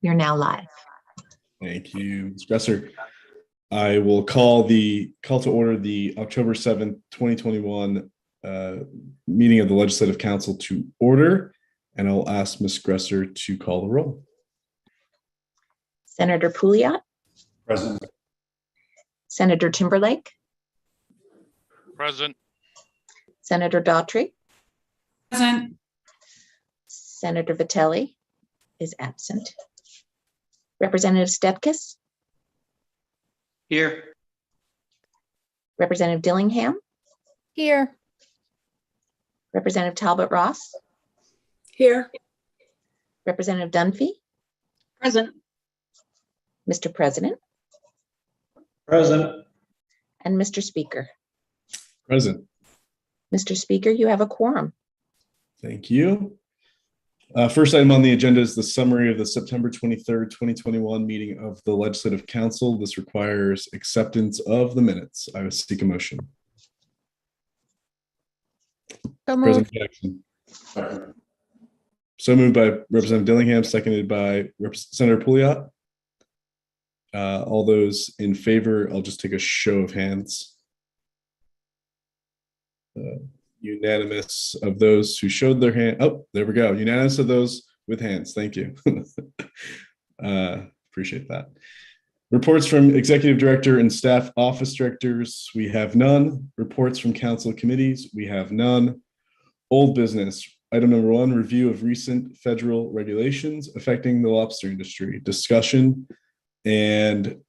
You're now live. Thank you, Ms. Gresser. I will call to order the October 7th, 2021 meeting of the Legislative Council to order, and I'll ask Ms. Gresser to call the roll. Senator Pouliot. Present. Senator Timberlake. Present. Senator Daughtry. Present. Senator Vitelli is absent. Representative Stepkis. Here. Representative Dillingham. Here. Representative Talbot Ross. Here. Representative Dunphy. Present. Mr. President. Present. And Mr. Speaker. Present. Mr. Speaker, you have a quorum. Thank you. First item on the agenda is the summary of the September 23rd, 2021 meeting of the Legislative Council. This requires acceptance of the minutes. I would seek a motion. President Jackson. So moved by Representative Dillingham, seconded by Senator Pouliot. All those in favor, I'll just take a show of hands. Unanimous of those who showed their hand. Oh, there we go. Unanimous of those with hands. Thank you. Appreciate that. Reports from Executive Director and Staff Office Directors, we have none. Reports from Council Committees, we have none. Old business. Item number 1, review of recent federal regulations affecting the lobster industry. Discussion, and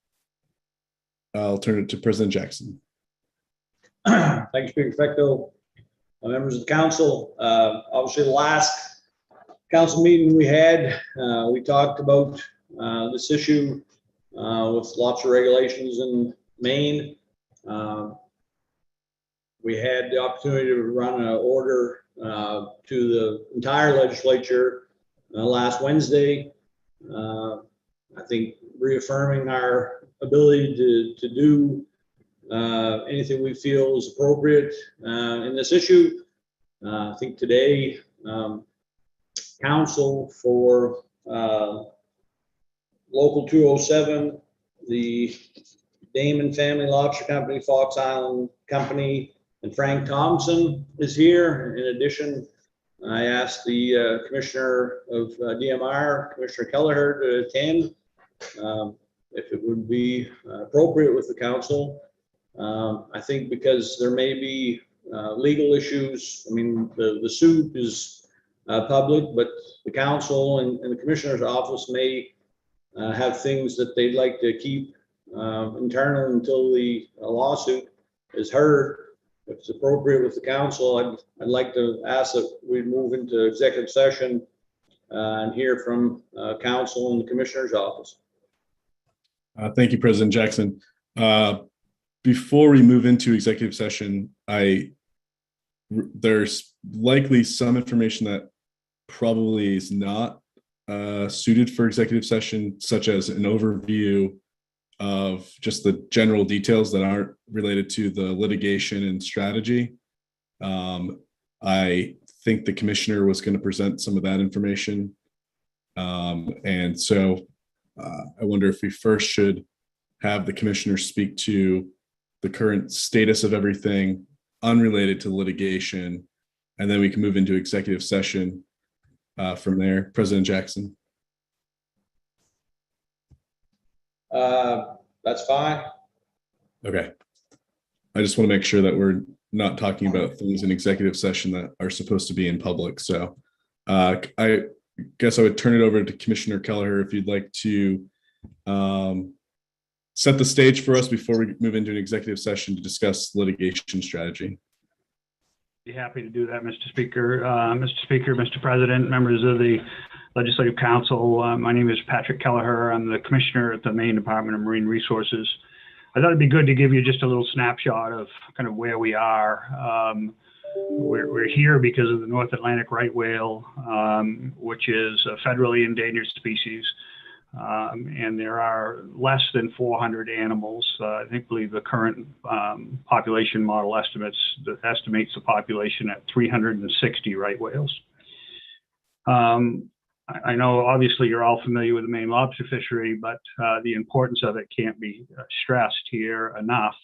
I'll turn it to President Jackson. Thank you, Speaker Fecto. Members of the council, obviously the last council meeting we had, we talked about this issue with lobster regulations in Maine. We had the opportunity to run an order to the entire legislature last Wednesday. I think reaffirming our ability to do anything we feel is appropriate in this issue. I think today, counsel for Local 207, the Damon Family Lobster Company, Fox Island Company, and Frank Thompson is here. In addition, I asked the Commissioner of DMR, Commissioner Kelleher, to attend if it would be appropriate with the council. I think because there may be legal issues. I mean, the suit is public, but the council and the commissioner's office may have things that they'd like to keep internal until the lawsuit is heard. If it's appropriate with the council, I'd like to ask that we move into executive session and hear from council and the commissioner's office. Thank you, President Jackson. Before we move into executive session, there's likely some information that probably is not suited for executive session, such as an overview of just the general details that aren't related to the litigation and strategy. I think the commissioner was going to present some of that information. And so I wonder if we first should have the commissioner speak to the current status of everything unrelated to litigation, and then we can move into executive session from there. President Jackson. That's fine. Okay. I just want to make sure that we're not talking about things in executive session that are supposed to be in public. So I guess I would turn it over to Commissioner Kelleher if you'd like to set the stage for us before we move into an executive session to discuss litigation strategy. Be happy to do that, Mr. Speaker. Mr. President, members of the Legislative Council, my name is Patrick Kelleher. I'm the Commissioner at the Maine Department of Marine Resources. I thought it'd be good to give you just a little snapshot of kind of where we are. We're here because of the North Atlantic right whale, which is a federally endangered species. And there are less than 400 animals. I believe the current population model estimates the population at 360 right whales. I know obviously you're all familiar with the Maine lobster fishery, but the importance of it can't be stressed here enough.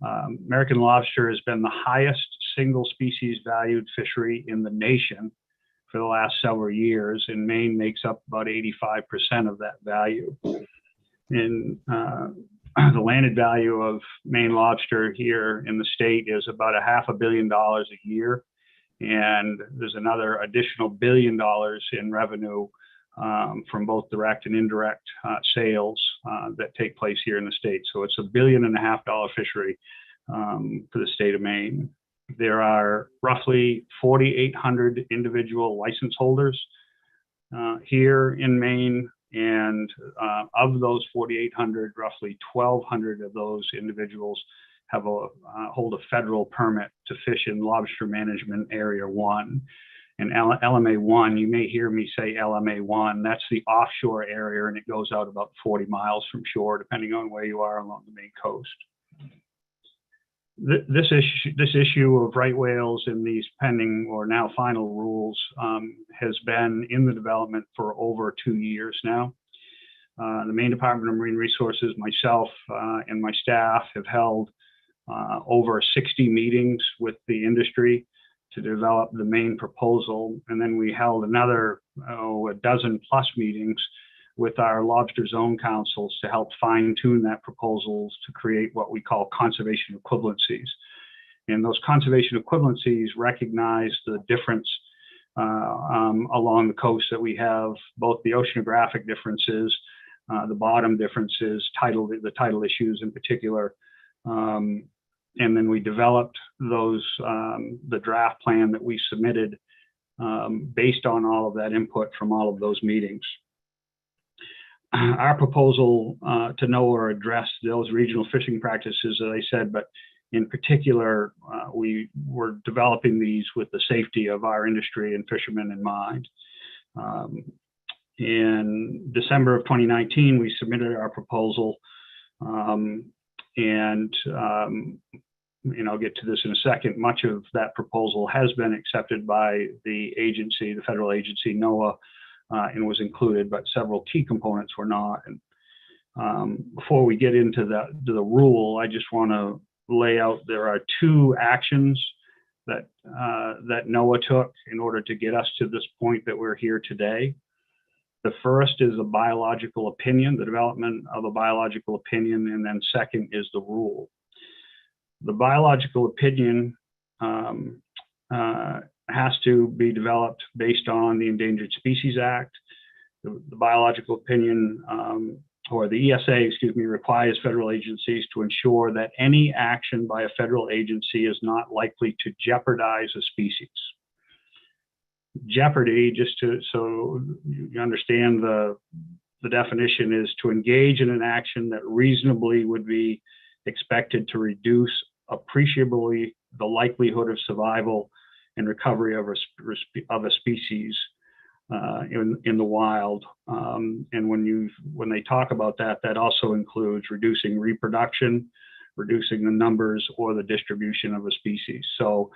American lobster has been the highest single species valued fishery in the nation for the last several years, and Maine makes up about 85% of that value. And the landed value of Maine lobster here in the state is about $500 million a year. And there's another additional $1 billion in revenue from both direct and indirect sales that take place here in the state. So it's $1.5 billion fishery for the state of Maine. There are roughly 4,800 individual license holders here in Maine. And of those 4,800, roughly 1,200 of those individuals have hold a federal permit to fish in Lobster Management Area 1. And LMA 1, you may hear me say LMA 1, that's the offshore area, and it goes out about 40 miles from shore, depending on where you are along the Maine coast. This issue of right whales in these pending or now final rules has been in the development for over 2 years now. The Maine Department of Marine Resources, myself, and my staff have held over 60 meetings with the industry to develop the Maine proposal. And then we held another a dozen plus meetings with our lobster zone councils to help fine tune that proposals to create what we call conservation equivalencies. And those conservation equivalencies recognize the difference along the coast that we have, both the oceanographic differences, the bottom differences, the tidal issues in particular. And then we developed those, the draft plan that we submitted based on all of that input from all of those meetings. Our proposal to NOAA addressed those regional fishing practices, as I said, but in particular, we were developing these with the safety of our industry and fishermen in mind. In December of 2019, we submitted our proposal, and I'll get to this in a second. Much of that proposal has been accepted by the agency, the federal agency, NOAA, and was included, but several key components were not. And before we get into the rule, I just want to lay out there are two actions that that NOAA took in order to get us to this point that we're here today. The first is a biological opinion, the development of a biological opinion, and then second is the rule. The biological opinion has to be developed based on the Endangered Species Act. The biological opinion, or the ESA, excuse me, requires federal agencies to ensure that any action by a federal agency is not likely to jeopardize a species. Jeopardy, just so you understand the definition, is to engage in an action that reasonably would be expected to reduce appreciably the likelihood of survival and recovery of a species in the wild. And when they talk about that, that also includes reducing reproduction, reducing the numbers or the distribution of a species. So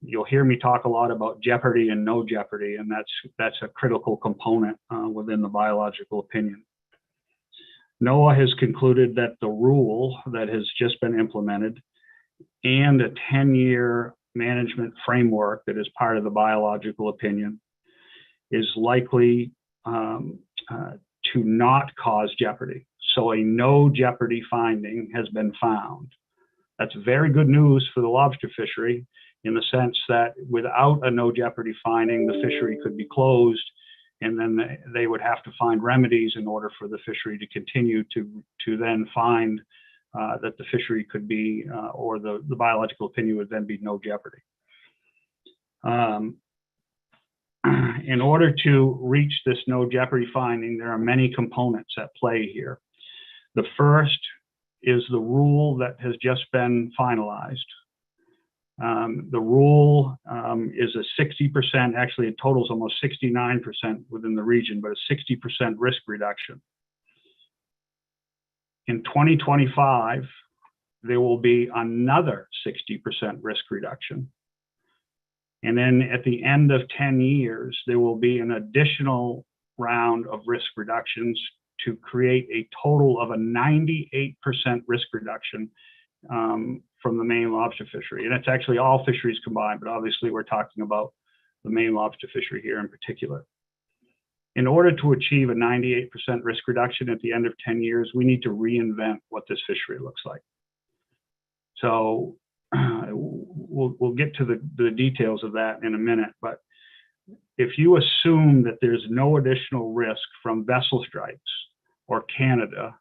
you'll hear me talk a lot about jeopardy and no jeopardy, and that's a critical component within the biological opinion. NOAA has concluded that the rule that has just been implemented and a 10-year management framework that is part of the biological opinion is likely to not cause jeopardy. So a no jeopardy finding has been found. That's very good news for the lobster fishery, in the sense that without a no jeopardy finding, the fishery could be closed, and then they would have to find remedies in order for the fishery to continue to then find that the fishery could be, or the biological opinion would then be no jeopardy. In order to reach this no jeopardy finding, there are many components at play here. The first is the rule that has just been finalized. The rule is a 60%, actually it totals almost 69% within the region, but a 60% risk reduction. In 2025, there will be another 60% risk reduction. And then at the end of 10 years, there will be an additional round of risk reductions to create a total of a 98% risk reduction from the Maine lobster fishery. And it's actually all fisheries combined, but obviously we're talking about the Maine lobster fishery here in particular. In order to achieve a 98% risk reduction at the end of 10 years, we need to reinvent what this fishery looks like. So we'll get to the details of that in a minute, but if you assume that there's no additional risk from vessel strikes or Canada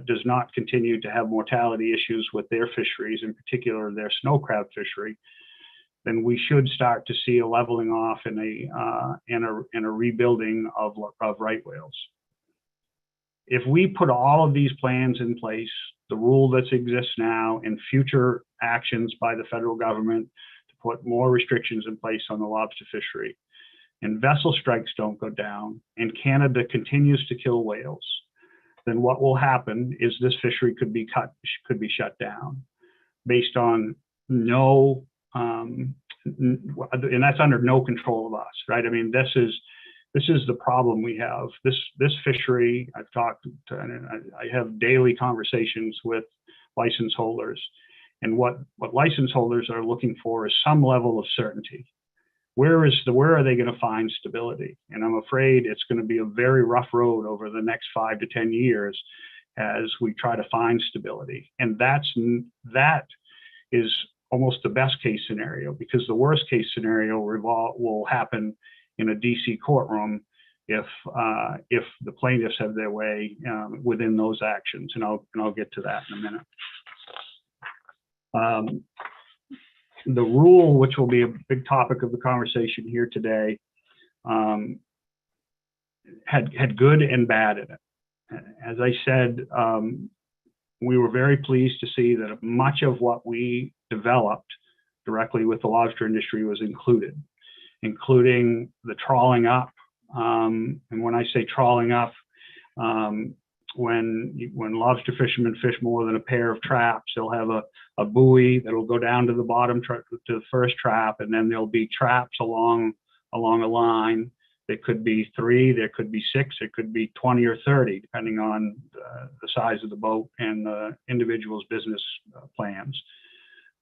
does not continue to have mortality issues with their fisheries, in particular their snow crab fishery, then we should start to see a leveling off and a rebuilding of right whales. If we put all of these plans in place, the rule that exists now and future actions by the federal government to put more restrictions in place on the lobster fishery, and vessel strikes don't go down, and Canada continues to kill whales, then what will happen is this fishery could be shut down based on no, and that's under no control of us, right? I mean, this is the problem we have. This fishery, I've talked to, and I have daily conversations with license holders, and what license holders are looking for is some level of certainty. Where are they going to find stability? And I'm afraid it's going to be a very rough road over the next 5 to 10 years as we try to find stability. And that is almost the best case scenario, because the worst case scenario will happen in a DC courtroom if the plaintiffs have their way within those actions. And I'll get to that in a minute. The rule, which will be a big topic of the conversation here today, had good and bad in it. As I said, we were very pleased to see that much of what we developed directly with the lobster industry was included, including the trawling up. And when I say trawling up, when lobster fishermen fish more than a pair of traps, they'll have a buoy that'll go down to the bottom to the first trap, and then there'll be traps along a line. There could be 3, there could be 6, it could be 20 or 30, depending on the size of the boat and the individual's business plans.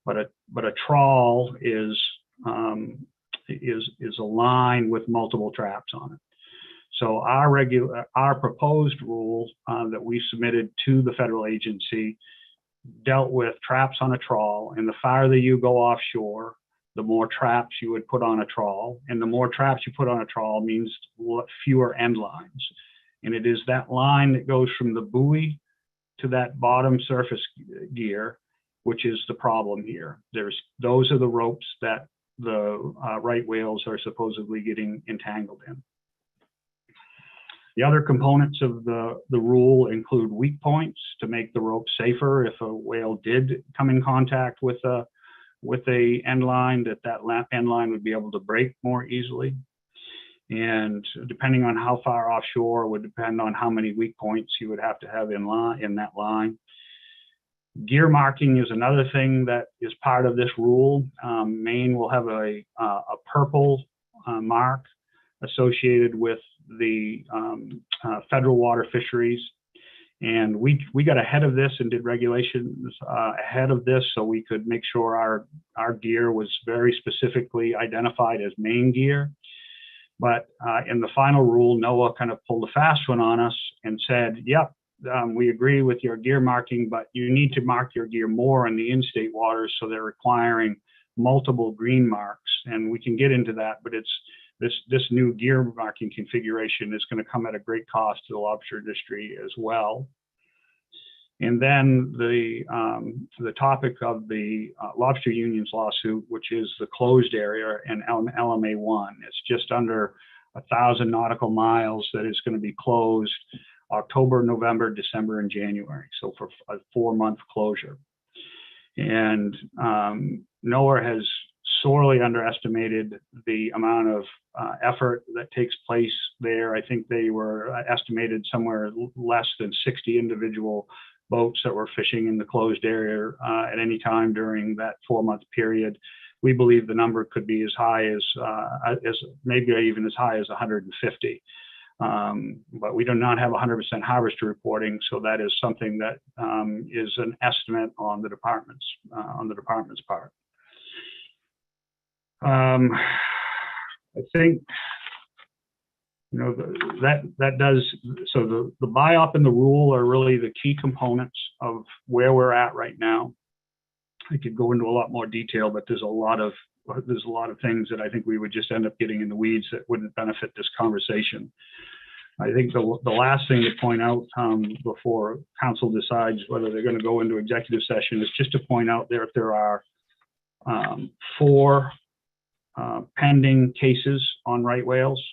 But a trawl is a line with multiple traps on it. So our proposed rule that we submitted to the federal agency dealt with traps on a trawl, and the farther you go offshore, the more traps you would put on a trawl, and the more traps you put on a trawl means fewer end lines. And it is that line that goes from the buoy to that bottom surface gear, which is the problem here. Those are the ropes that the right whales are supposedly getting entangled in. The other components of the rule include weak points to make the rope safer if a whale did come in contact with a end line, that end line would be able to break more easily. And depending on how far offshore would depend on how many weak points you would have to have in that line. Gear marking is another thing that is part of this rule. Maine will have a purple mark associated with the federal water fisheries. And we got ahead of this and did regulations ahead of this so we could make sure our gear was very specifically identified as Maine gear. But in the final rule, NOAA kind of pulled a fast one on us and said, yep, we agree with your gear marking, but you need to mark your gear more in the in-state waters, so they're requiring multiple green marks. And we can get into that, but it's this new gear marking configuration is going to come at a great cost to the lobster industry as well. And then the topic of the lobster union's lawsuit, which is the closed area in LMA1. It's just under 1,000 nautical miles that is going to be closed October, November, December, and January. So for a 4-month closure. And NOAA has sorely underestimated the amount of effort that takes place there. I think they were estimated somewhere less than 60 individual boats that were fishing in the closed area at any time during that 4-month period. We believe the number could be as high as maybe even as high as 150. But we do not have 100% harvester reporting, so that is something that is an estimate on the department's part. I think, you know, that does, so the BIOP and the rule are really the key components of where we're at right now. I could go into a lot more detail, but there's a lot of things that I think we would just end up getting in the weeds that wouldn't benefit this conversation. I think the last thing to point out before council decides whether they're going to go into executive session is just to point out there are 4 pending cases on right whales.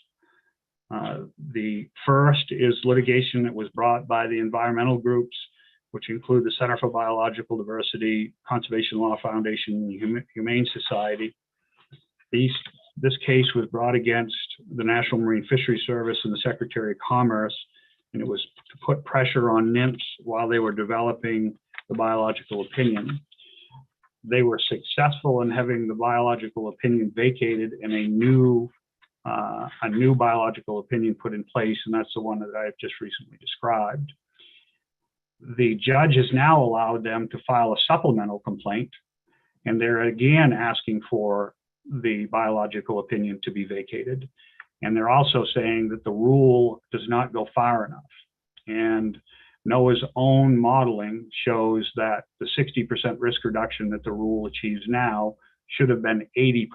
The first is litigation that was brought by the environmental groups, which include the Center for Biological Diversity, Conservation Law Foundation, and Humane Society. This case was brought against the National Marine Fisheries Service and the Secretary of Commerce, and it was to put pressure on NMFS while they were developing the biological opinion. They were successful in having the biological opinion vacated and a new biological opinion put in place, and that's the one that I have just recently described. The judge has now allowed them to file a supplemental complaint, and they're again asking for the biological opinion to be vacated. And they're also saying that the rule does not go far enough. And NOAA's own modeling shows that the 60% risk reduction that the rule achieves now should have been 80%.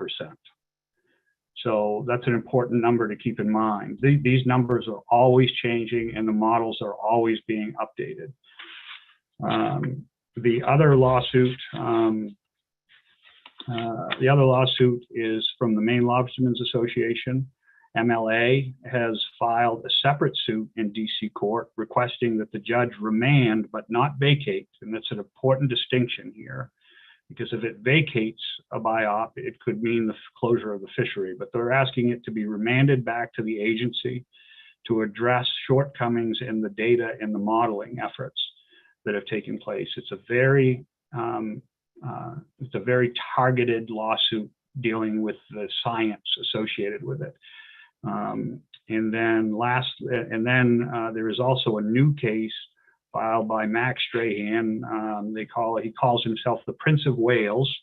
So that's an important number to keep in mind. These numbers are always changing and the models are always being updated. The other lawsuit is from the Maine Lobstermen's Association. MLA has filed a separate suit in DC court requesting that the judge remand but not vacate. And that's an important distinction here, because if it vacates a BIOP, it could mean the closure of the fishery, but they're asking it to be remanded back to the agency to address shortcomings in the data and the modeling efforts that have taken place. It's a very targeted lawsuit dealing with the science associated with it. And then there is also a new case filed by Max Strahan. He calls himself the Prince of Wales,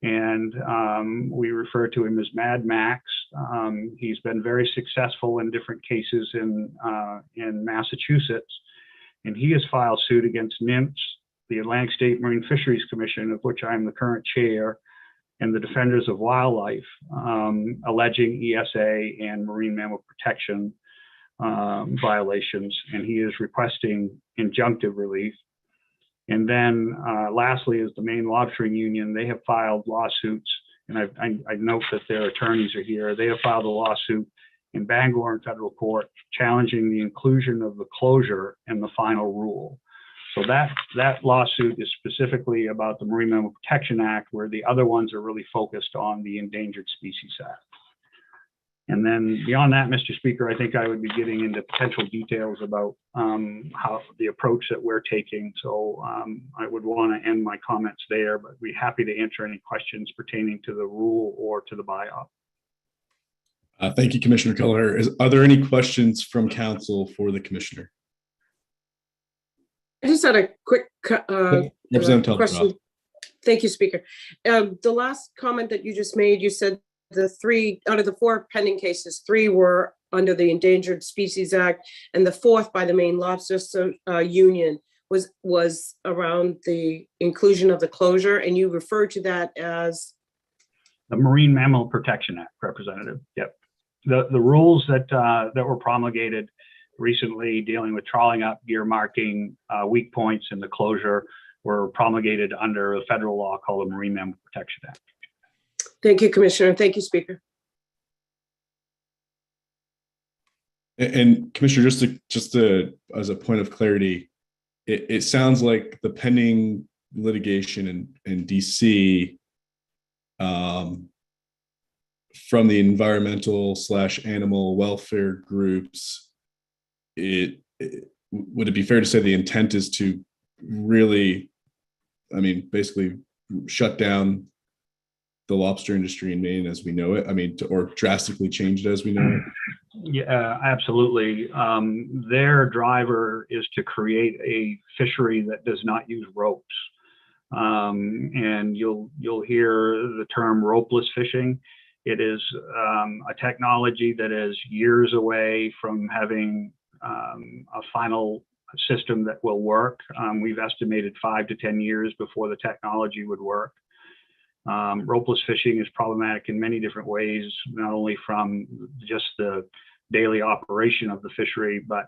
and we refer to him as Mad Max. He's been very successful in different cases in Massachusetts, and he has filed suit against NMFS, the Atlantic State Marine Fisheries Commission, of which I'm the current chair, and the Defenders of Wildlife, alleging ESA and marine mammal protection violations, and he is requesting injunctive relief. And then lastly is the Maine Lobstering Union. They have filed lawsuits, and I note that their attorneys are here. They have filed a lawsuit in Bangor in federal court challenging the inclusion of the closure in the final rule. So that lawsuit is specifically about the Marine Mammal Protection Act, where the other ones are really focused on the Endangered Species Act. And then beyond that, Mr. Speaker, I think I would be getting into potential details about how the approach that we're taking. So I would want to end my comments there, but we're happy to answer any questions pertaining to the rule or to the BIOP. Thank you, Commissioner Kelleher. Are there any questions from council for the commissioner? I just had a quick Representative question. Thank you, Speaker. The last comment that you just made, you said the 3 out of the 4 pending cases, 3 were under the Endangered Species Act, and the 4th by the Maine Lobster Union was around the inclusion of the closure, and you referred to that as the Marine Mammal Protection Act, Representative. Yep. The rules that were promulgated recently dealing with trawling up, gear marking, weak points in the closure were promulgated under a federal law called the Marine Mammal Protection Act. Thank you, Commissioner. Thank you, Speaker. And Commissioner, just as a point of clarity, it sounds like the pending litigation in DC from the environmental / animal welfare groups, would it be fair to say the intent is to really, basically shut down the lobster industry in Maine as we know it? I mean, or drastically change it as we know it? Yeah, absolutely. Their driver is to create a fishery that does not use ropes. And you'll hear the term ropeless fishing. It is a technology that is years away from having a final system that will work. We've estimated 5 to 10 years before the technology would work. Ropeless fishing is problematic in many different ways, not only from just the daily operation of the fishery, but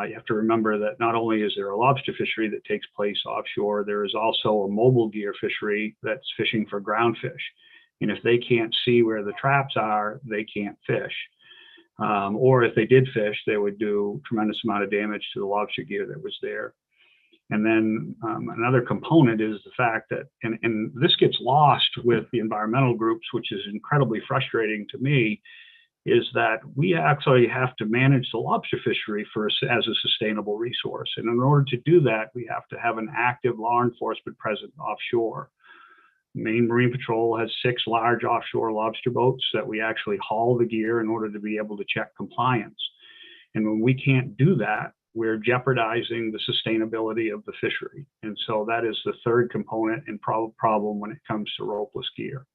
you have to remember that not only is there a lobster fishery that takes place offshore, there is also a mobile gear fishery that's fishing for groundfish. And if they can't see where the traps are, they can't fish. Or if they did fish, they would do a tremendous amount of damage to the lobster gear that was there. And then another component is the fact that, and this gets lost with the environmental groups, which is incredibly frustrating to me, is that we actually have to manage the lobster fishery as a sustainable resource. And in order to do that, we have to have an active law enforcement present offshore. Maine Marine Patrol has 6 large offshore lobster boats that we actually haul the gear in order to be able to check compliance. And when we can't do that, we're jeopardizing the sustainability of the fishery. And so that is the third component and problem when it comes to ropeless gear.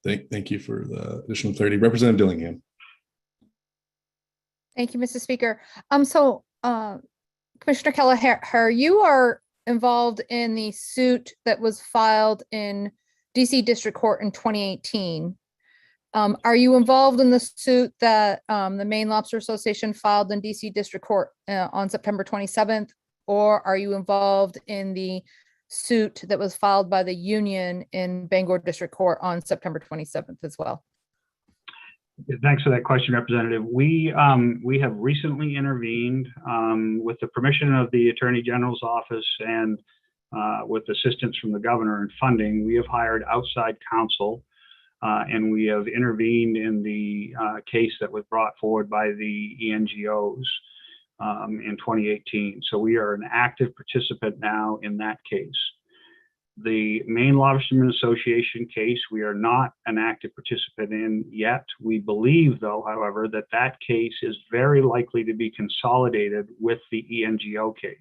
Thank you for the additional clarity. Representative Dillingham. Thank you, Mr. Speaker. Commissioner Kelleher, you are involved in the suit that was filed in DC District Court in 2018. Are you involved in the suit that the Maine Lobster Association filed in DC District Court on September 27th? Or are you involved in the suit that was filed by the union in Bangor District Court on September 27th as well? Thanks for that question, Representative. We have recently intervened with the permission of the Attorney General's office and with assistance from the governor and funding. We have hired outside counsel and we have intervened in the case that was brought forward by the ENGOs in 2018. So we are an active participant now in that case. The Maine Lobstermen Association case, we are not an active participant in yet. We believe, though, however, that that case is very likely to be consolidated with the ENGO case,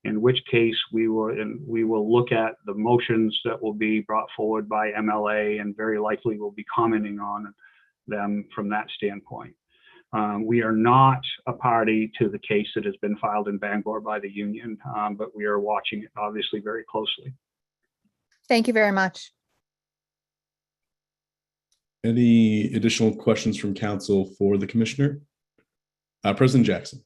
in which case we will look at the motions that will be brought forward by MLA and very likely will be commenting on them from that standpoint. We are not a party to the case that has been filed in Bangor by the union, but we are watching it obviously very closely. Thank you very much. Any additional questions from council for the commissioner? President Jackson.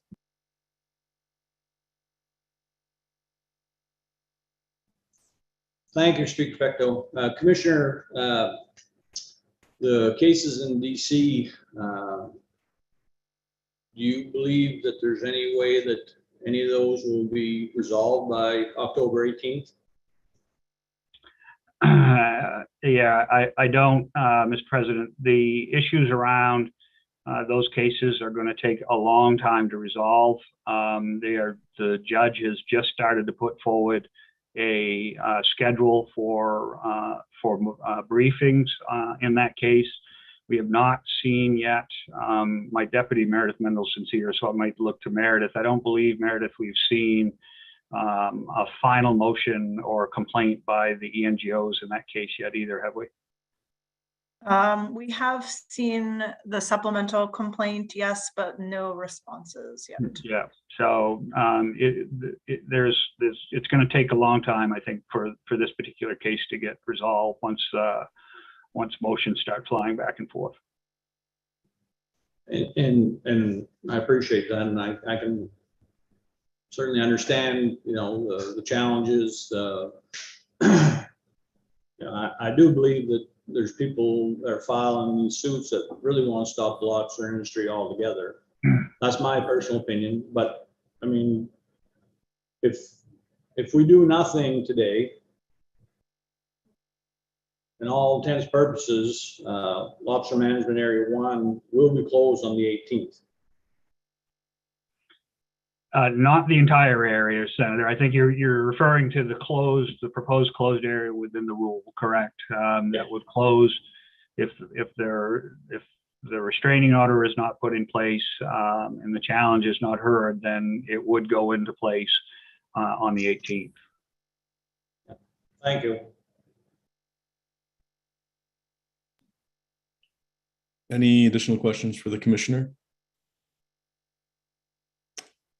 Thank you, Street Perfecto. Commissioner, the cases in DC, do you believe that there's any way that any of those will be resolved by October 18th? Yeah, I don't, Mr. President. The issues around those cases are going to take a long time to resolve. The judge has just started to put forward a schedule for briefings in that case. We have not seen yet. My deputy Meredith Mendelson's here, so I might look to Meredith. I don't believe, Meredith, we've seen a final motion or complaint by the ENGOs in that case yet either, have we? We have seen the supplemental complaint, yes, but no responses yet. Yeah, so it's going to take a long time, I think, for this particular case to get resolved once motions start flying back and forth. And I appreciate that, and I can certainly understand, the challenges. I do believe that there's people that are filing these suits that really want to stop the lobster industry altogether. That's my personal opinion. But I mean, if we do nothing today, in all intents and purposes, Lobster Management Area 1 will be closed on the 18th. Not the entire area, Senator. I think you're referring to the proposed closed area within the rule, correct? That would close if the restraining order is not put in place, and the challenge is not heard, then it would go into place on the 18th. Thank you. Any additional questions for the commissioner?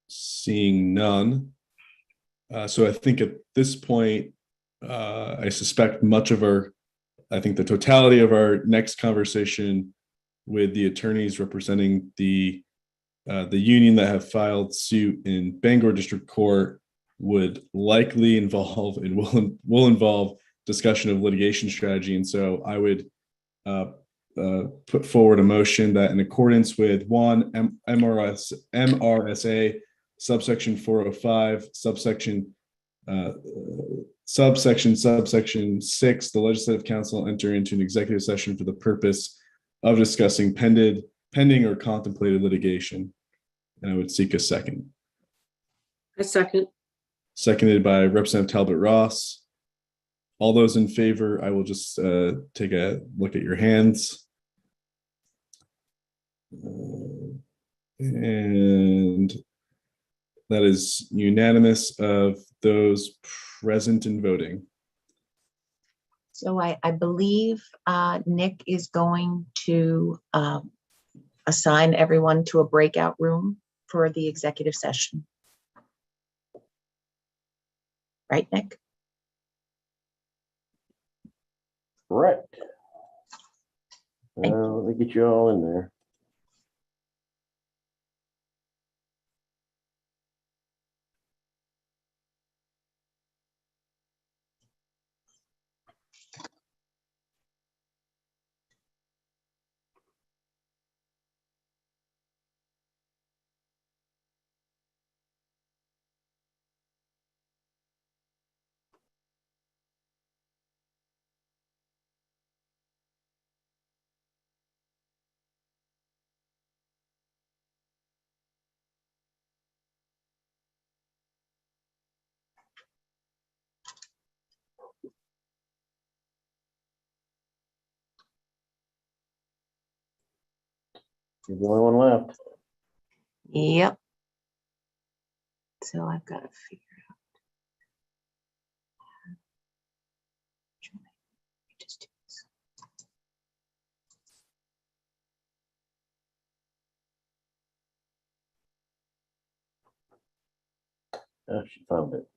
Seeing none. So I think at this point, I suspect I think the totality of our next conversation with the attorneys representing the union that have filed suit in Bangor District Court would likely involve and will involve discussion of litigation strategy. And so I would put forward a motion that in accordance with MRSA subsection 405, subsection 6, the Legislative Council enter into an executive session for the purpose of discussing pending or contemplated litigation. And I would seek a second. A second. Seconded by Representative Talbot Ross. All those in favor, I will just take a look at your hands. And that is unanimous of those present and voting. So I believe Nick is going to assign everyone to a breakout room for the executive session. Right, Nick? Correct. Thank you. Let me get you all in there. You're the only one left. Yep. So I've got to figure out. Just do this. Oh, she found it.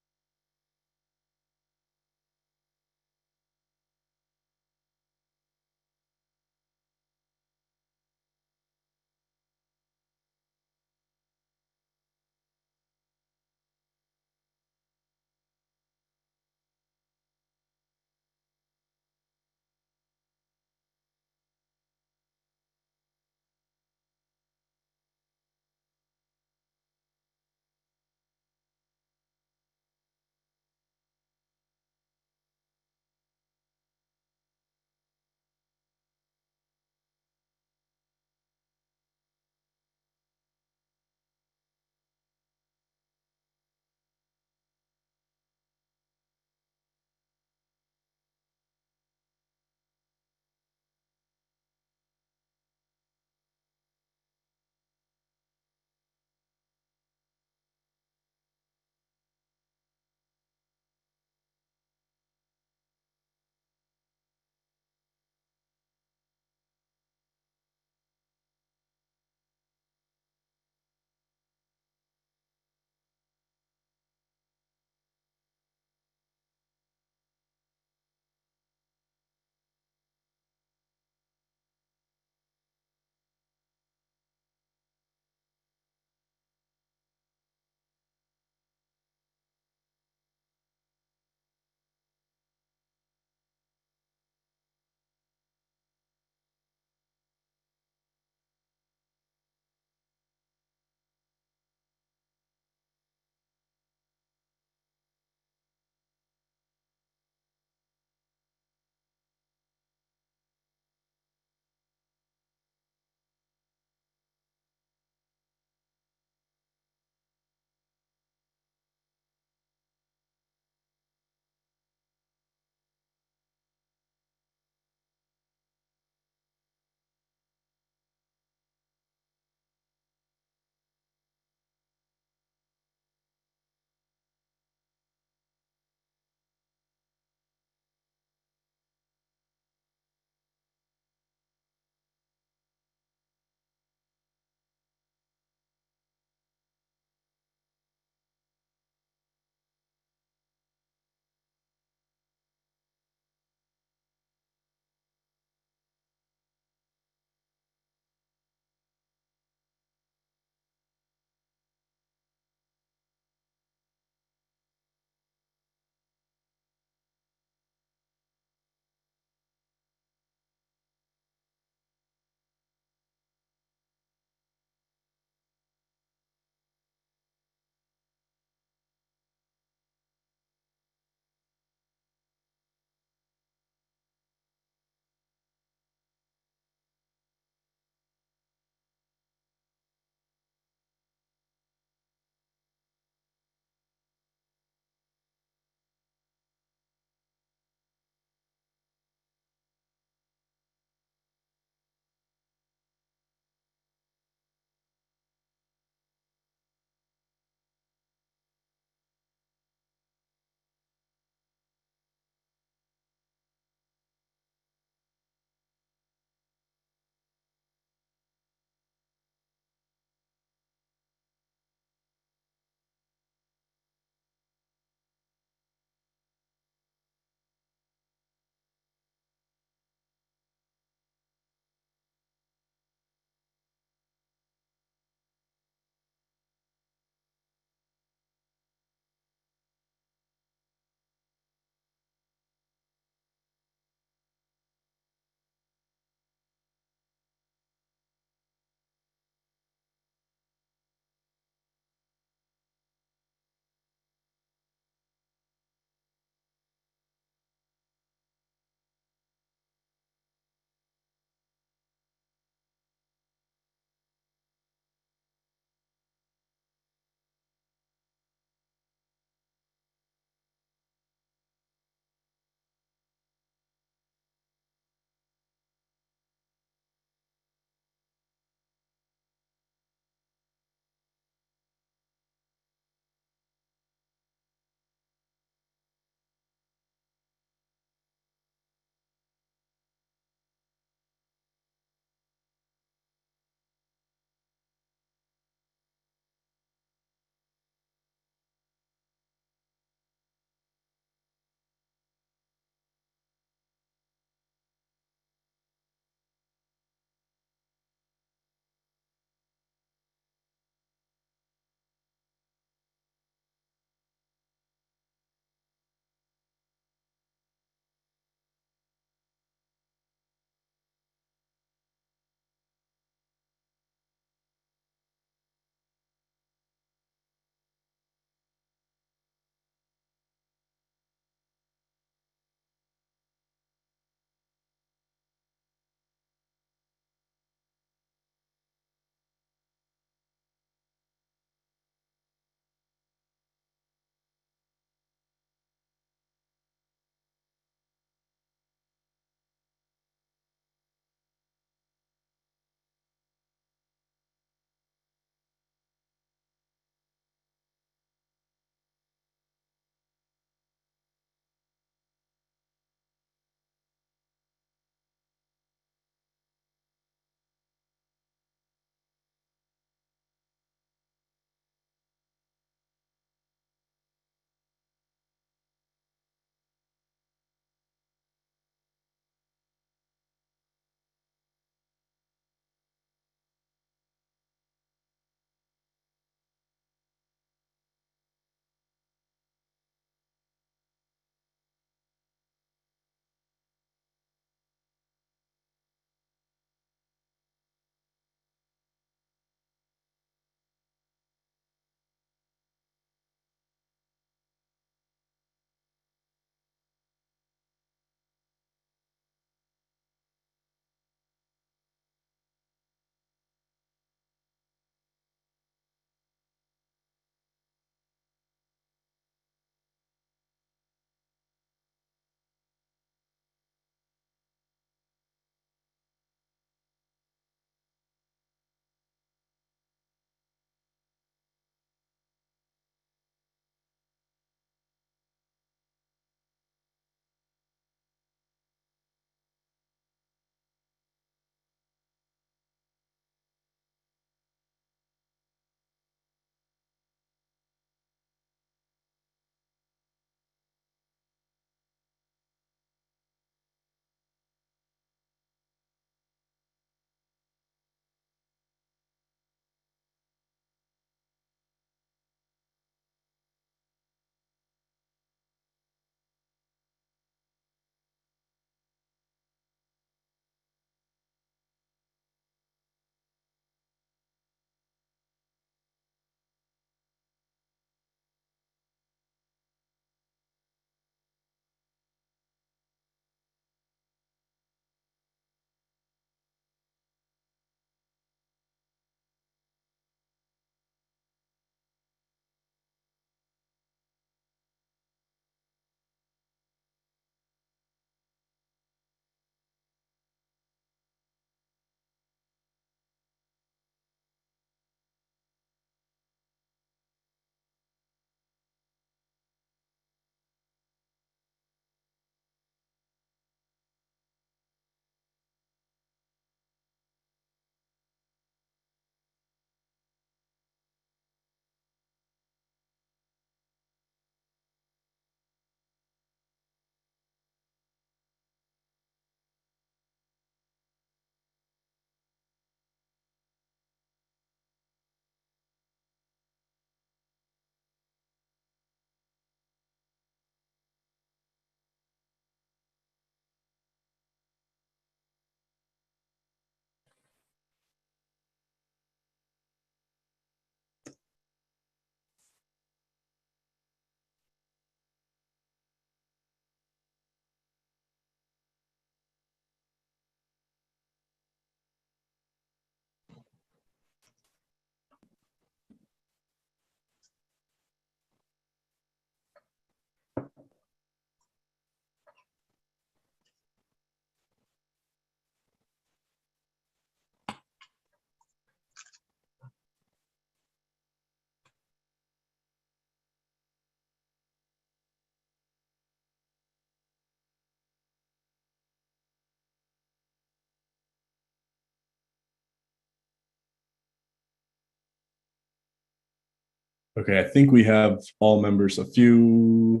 Okay, I think we have all members. We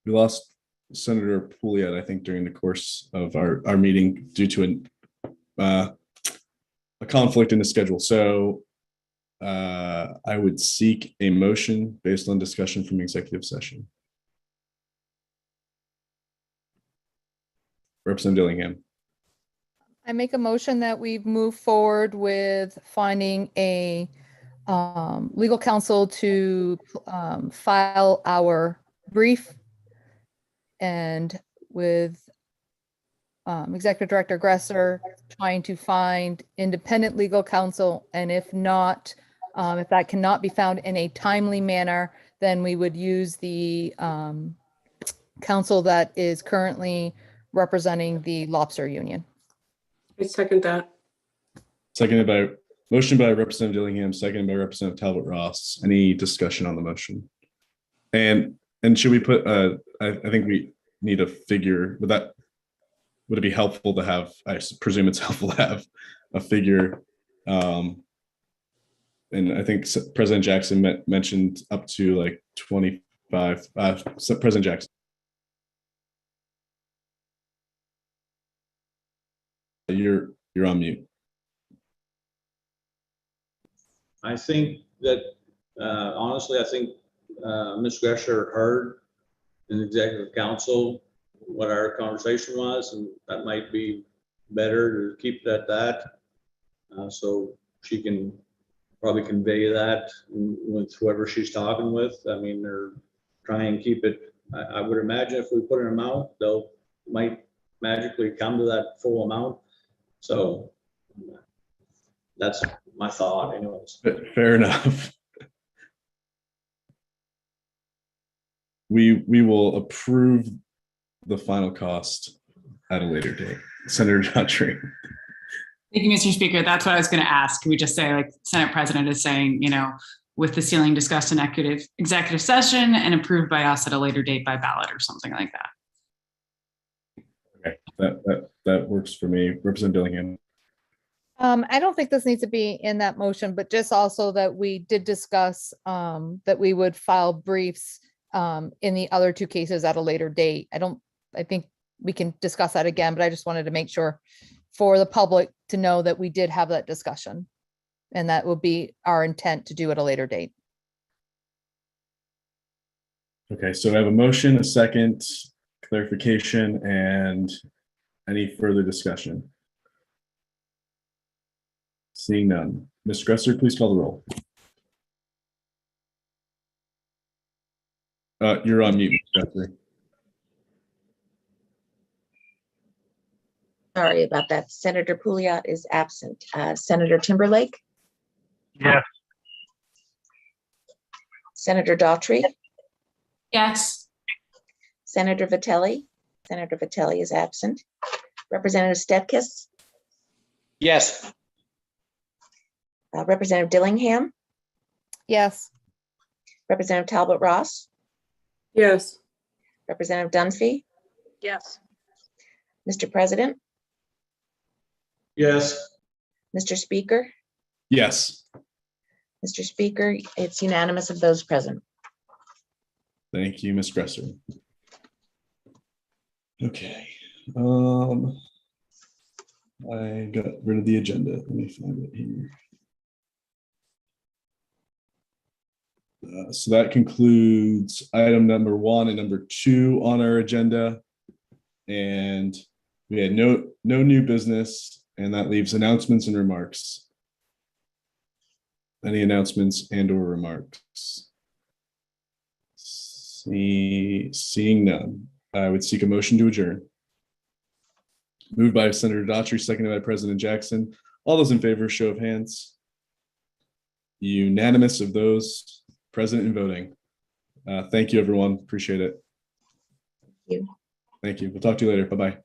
lost Senator Pouliot, I think, during the course of our meeting due to a conflict in the schedule. So I would seek a motion based on discussion from executive session. Representative Dillingham. I make a motion that we move forward with finding a legal counsel to file our brief, and with Executive Director Gresser trying to find independent legal counsel, and if not, if that cannot be found in a timely manner, then we would use the counsel that is currently representing the Lobster Union. I second that. Motion by Representative Dillingham, seconded by Representative Talbot Ross. Any discussion on the motion? And should we put, I think we need a figure, would it be helpful to have, I presume it's helpful to have a figure. And I think President Jackson mentioned up to like 25, President Jackson. You're on mute. I think that, honestly, I think Ms. Gresser heard in executive council what our conversation was, and that might be better to keep it at that. So she can probably convey that with whoever she's talking with. I mean, they're trying to keep it. I would imagine if we put an amount, they'll might magically come to that full amount. So that's my thought anyways. Fair enough. We will approve the final cost at a later date. Senator Daughtry. Thank you, Mr. Speaker. That's what I was going to ask. Can we just say, like, Senate President is saying, with the ceiling discussed in executive session and approved by us at a later date by ballot or something like that. Okay, that works for me. Representative Dillingham. I don't think this needs to be in that motion, but just also that we did discuss that we would file briefs in the other two cases at a later date. I think we can discuss that again, but I just wanted to make sure for the public to know that we did have that discussion, and that would be our intent to do at a later date. Okay, so I have a motion, a second, clarification, and any further discussion? Seeing none. Ms. Gresser, please call the roll. You're on mute, Ms. Gresser. Sorry about that. Senator Pouliot is absent. Senator Timberlake, Yes. Senator Daughtry, Yes. Senator Vitelli. Senator Vitelli is absent. Representative Stetkis, Yes. Representative Dillingham, Yes. Representative Talbot Ross, Yes. Representative Dunphy, Yes. Mr. President, Yes. Mr. Speaker. Yes. Mr. Speaker, it's unanimous of those present. Thank you, Ms. Gresser. Okay. I got rid of the agenda. Let me find it here. So that concludes item number 1 and number 2 on our agenda. And we had no new business, and that leaves announcements and remarks. Any announcements and or remarks? Seeing none, I would seek a motion to adjourn. Moved by Senator Daughtry, seconded by President Jackson. All those in favor, show of hands. Unanimous of those present and voting. Thank you, everyone. Appreciate it. Thank you. Thank you. We'll talk to you later. Bye-bye.